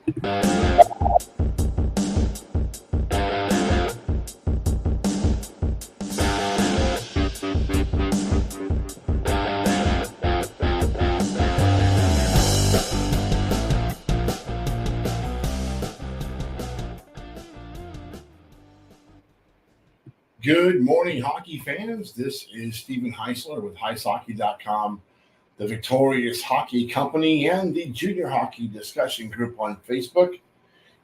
Good morning, hockey fans. This is Stephen Heisler with HeisHockey.com, the Victorious Hockey Company, and the Junior Hockey Discussion Group on Facebook.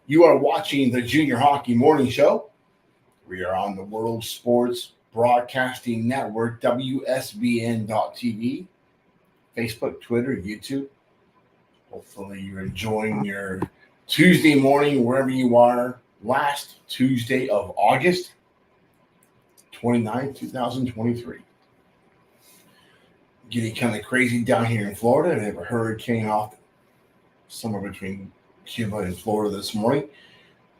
You are watching the Junior Hockey Morning Show. We are on the World Sports Broadcasting Network, WSBN.TV, Facebook, Twitter, YouTube. Hopefully you're enjoying your Tuesday morning wherever you are. Last Tuesday of August 29th, 2023. Getting kind of crazy down here in Florida. I have a hurricane off somewhere between Cuba and Florida this morning.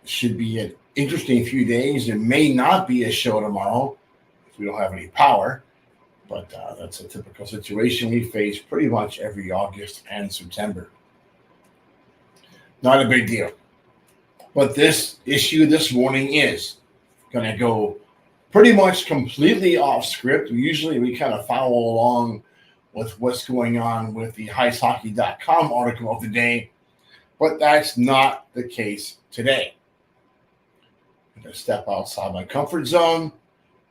It should be an interesting few days. There may not be a show tomorrow if we don't have any power, but that's a typical situation we face pretty much every August and September. Not a big deal. But this issue this morning is going to go pretty much completely off script. Usually we kind of follow along with what's going on with the HeisHockey.com article of the day, but that's not the case today. I'm going to step outside my comfort zone,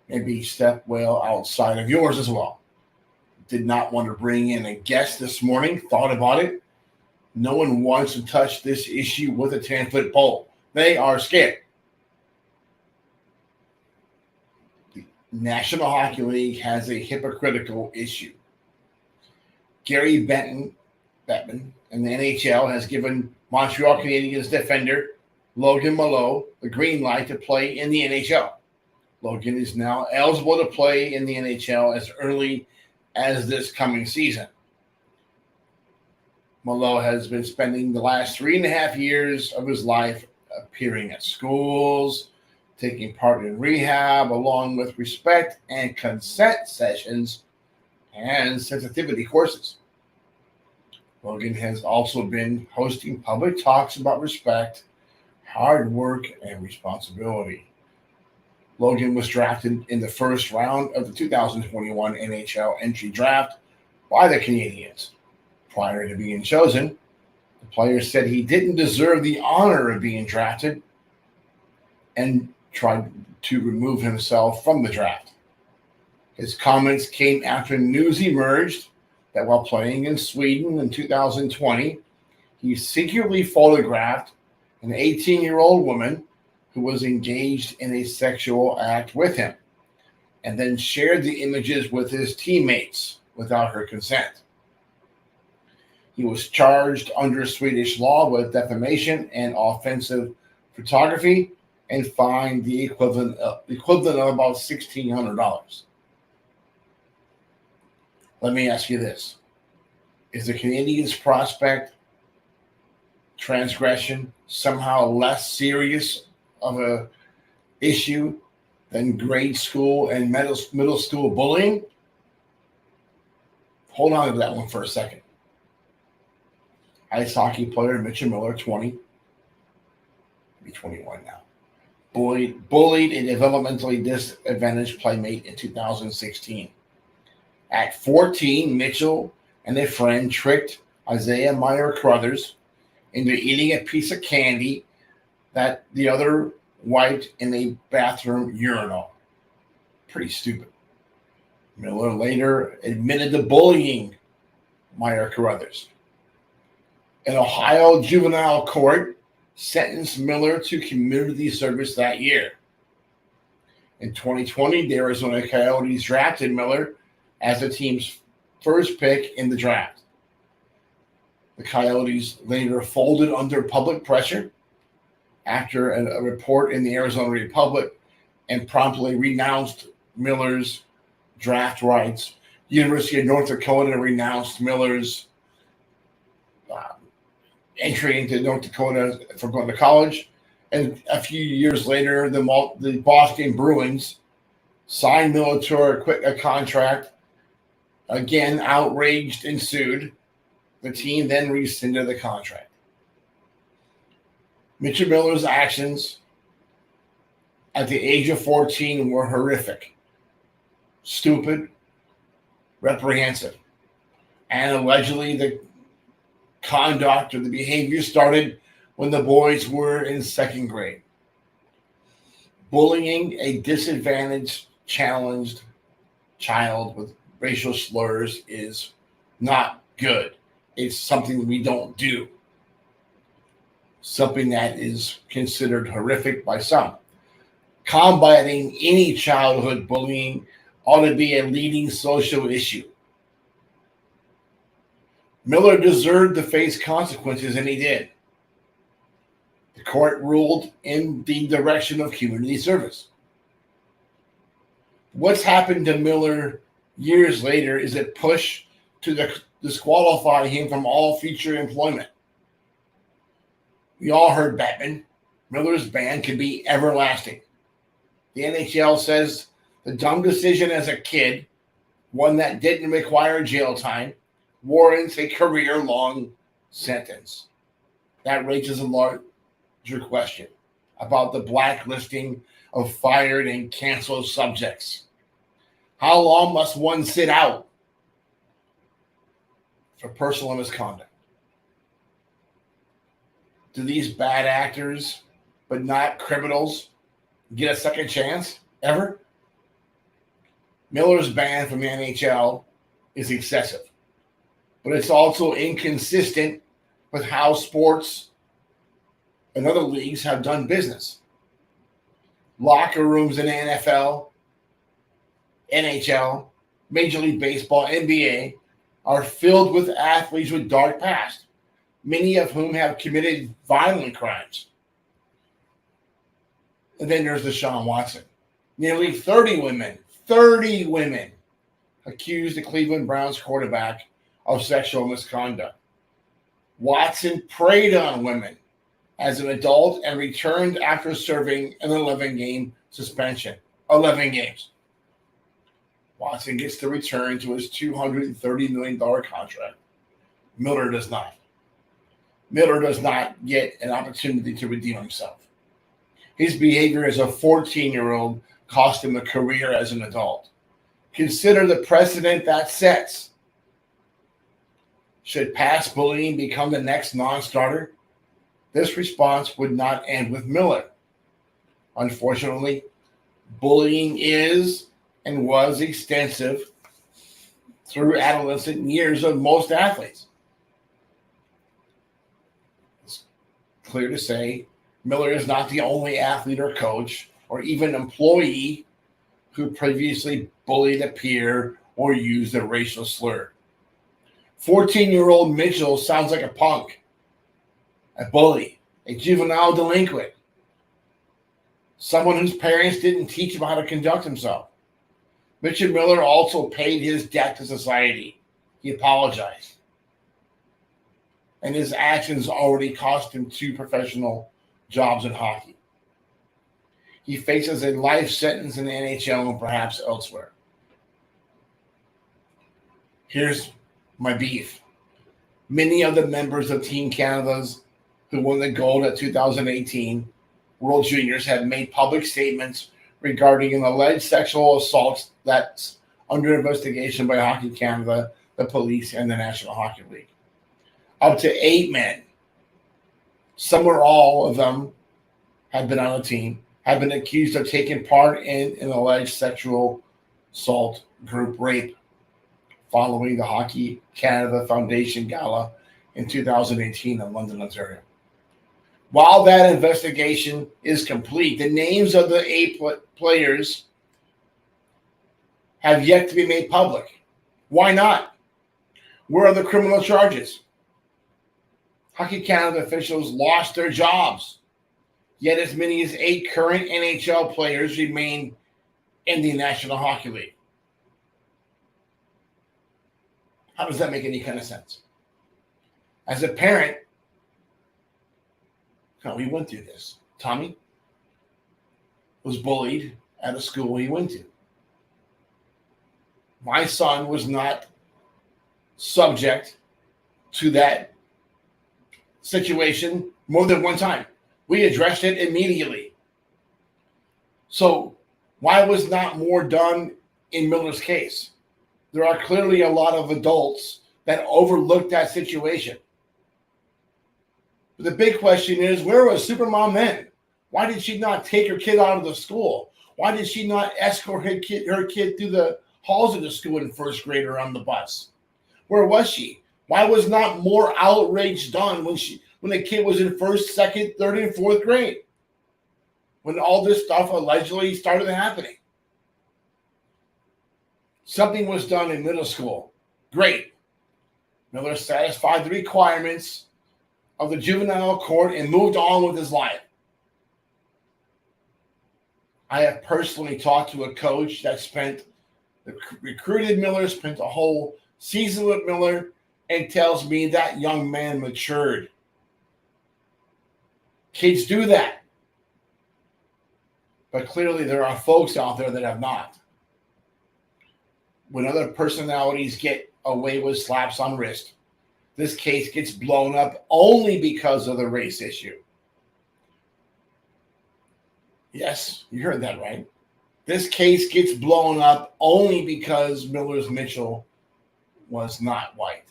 maybe step well outside of yours as well. Did not want to bring in a guest this morning, thought about it. No one wants to touch this issue with a 10-foot pole. They are scared. National Hockey League has a hypocritical issue. Gary Bettman and the NHL has given Montreal Canadiens defender Logan Mallow the green light to play in the NHL. Logan is now eligible to play in the NHL as early as this coming season. Mallow has been spending the last 3.5 years of his life appearing at schools, taking part in rehab, along with respect and consent sessions and sensitivity courses. Logan has also been hosting public talks about respect, hard work, and responsibility. Logan was drafted in the first round of the 2021 NHL entry draft by the Canadiens. Prior to being chosen, the player said he didn't deserve the honor of being drafted and tried to remove himself from the draft. His comments came after news emerged that while playing in Sweden in 2020, he secretly photographed an 18-year-old woman who was engaged in a sexual act with him, and then shared the images with his teammates without her consent. He was charged under Swedish law with defamation and offensive photography and fined the equivalent of about $1,600. Let me ask you this. Is the Canadiens' prospect transgression somehow less serious of a issue than grade school and middle school bullying? Hold on to that one for a second. Ice hockey player Mitchell Miller, 20, maybe 21 now, bullied a developmentally disadvantaged playmate in 2016. At 14, Mitchell and a friend tricked Isaiah Meyer Crothers into eating a piece of candy that the other wiped in a bathroom urinal. Pretty stupid. Miller later admitted to bullying Meyer Crothers. An Ohio juvenile court sentenced Miller to community service that year. In 2020, the Arizona Coyotes drafted Miller as the team's first pick in the draft. The Coyotes later folded under public pressure after a report in the Arizona Republic and promptly renounced Miller's draft rights. University of North Dakota renounced Miller's entry into North Dakota for going to college. And a few years later, the Boston Bruins signed Miller to a contract. Again, outraged and sued. The team then rescinded the contract. Mitchell Miller's actions at the age of 14 were horrific, stupid, reprehensible, and allegedly the conduct or the behavior started when the boys were in second grade. Bullying a disadvantaged, challenged child with racial slurs is not good. It's something we don't do. Something that is considered horrific by some. Combating any childhood bullying ought to be a leading social issue. Miller deserved to face consequences, and he did. The court ruled in the direction of community service. What's happened to Miller years later is a push to disqualify him from all future employment. We all heard Batman. Miller's ban could be everlasting. The NHL says the dumb decision as a kid, one that didn't require jail time, warrants a career-long sentence. That raises a larger question about the blacklisting of fired and canceled subjects. How long must one sit out for personal misconduct? Do these bad actors, but not criminals, get a second chance ever? Miller's ban from the NHL is excessive, but it's also inconsistent with how sports and other leagues have done business. Locker rooms in the NFL, NHL, Major League Baseball, NBA are filled with athletes with dark past, many of whom have committed violent crimes. And then there's Deshaun Watson. Nearly 30 women accused the Cleveland Browns quarterback of sexual misconduct. Watson preyed on women as an adult and returned after serving an 11-game suspension. 11 games. Watson gets to return to his $230 million contract. Miller does not. Miller does not get an opportunity to redeem himself. His behavior as a 14-year-old cost him a career as an adult. Consider the precedent that sets. Should past bullying become the next non-starter? This response would not end with Miller. Unfortunately, bullying is and was extensive through adolescent years of most athletes. It's clear to say Miller is not the only athlete or coach or even employee who previously bullied a peer or used a racial slur. 14-year-old Mitchell sounds like a punk, a bully, a juvenile delinquent, someone whose parents didn't teach him how to conduct himself. Mitchell Miller also paid his debt to society. He apologized. And his actions already cost him 2 professional jobs in hockey. He faces a life sentence in the NHL and perhaps elsewhere. Here's my beef. Many of the members of Team Canada's who won the gold at 2018 World Juniors have made public statements regarding an alleged sexual assault that's under investigation by Hockey Canada, the police, and the National Hockey League. Up to 8 men, some or all of them have been on the team, have been accused of taking part in an alleged sexual assault group rape following the Hockey Canada Foundation Gala in 2018 in London, Ontario. While that investigation is complete, the names of the 8 players have yet to be made public. Why not? Where are the criminal charges? Hockey Canada officials lost their jobs, yet as many as 8 current NHL players remain in the National Hockey League. How does that make any kind of sense? As a parent, we went through this. Tommy was bullied at a school he went to. My son was not subject to that situation more than one time. We addressed it immediately. So why was not more done in Miller's case? There are clearly a lot of adults that overlooked that situation. But the big question is, where was Supermom then? Why did she not take her kid out of the school? Why did she not escort her kid through the halls of the school in first grade or on the bus? Where was she? Why was not more outrage done when the kid was in first, second, third, and fourth grade? When all this stuff allegedly started happening. Something was done in middle school. Great. Miller satisfied the requirements of the juvenile court and moved on with his life. I have personally talked to a coach that recruited Miller, spent a whole season with Miller, and tells me that young man matured. Kids do that. But clearly there are folks out there that have not. When other personalities get away with slaps on wrist, this case gets blown up only because of the race issue. Yes, you heard that right. This case gets blown up only because Miller's Mitchell was not white.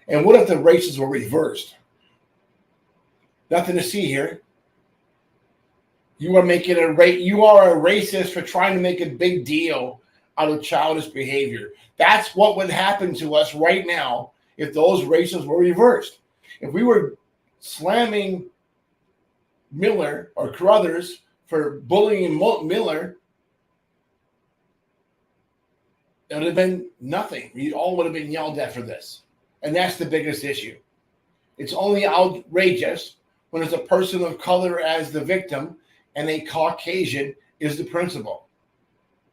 And what if the races were reversed? Nothing to see here. You are a racist for trying to make a big deal out of childish behavior. That's what would happen to us right now if those races were reversed. If we were slamming Miller or Carruthers for bullying Miller, it would have been nothing. We all would have been yelled at for this. And that's the biggest issue. It's only outrageous when it's a person of color as the victim and a Caucasian is the principal.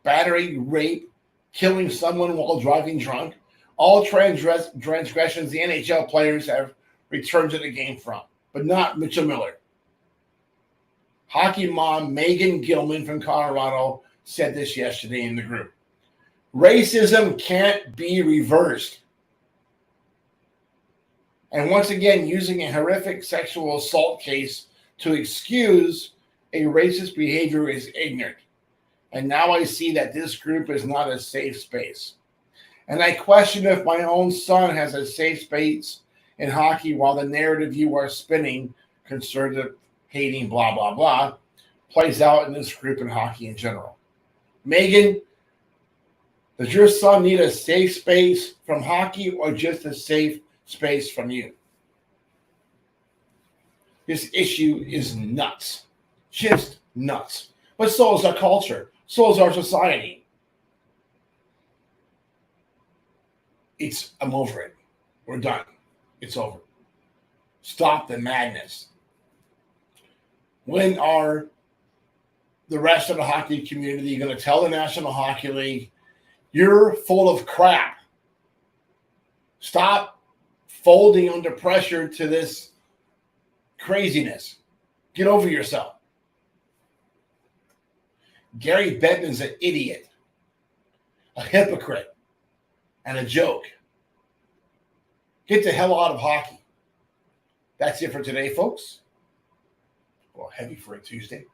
Battery, rape, killing someone while driving drunk, all transgressions the NHL players have returned to the game from, but not Mitchell Miller. Hockey mom Megan Gilman from Colorado said this yesterday in the group. Racism can't be reversed. And once again, using a horrific sexual assault case to excuse a racist behavior is ignorant. And now I see that this group is not a safe space. And I question if my own son has a safe space in hockey while the narrative you are spinning, conservative, hating, blah, blah, blah, plays out in this group in hockey in general. Megan, does your son need a safe space from hockey or just a safe space from you? This issue is nuts. Just nuts. But so is our culture. So is our society. I'm over it. We're done. It's over. Stop the madness. When are the rest of the hockey community going to tell the National Hockey League, you're full of crap? Stop folding under pressure to this craziness. Get over yourself. Gary Bettman's an idiot, a hypocrite, and a joke. Get the hell out of hockey. That's it for today, folks. Well, heavy for a Tuesday.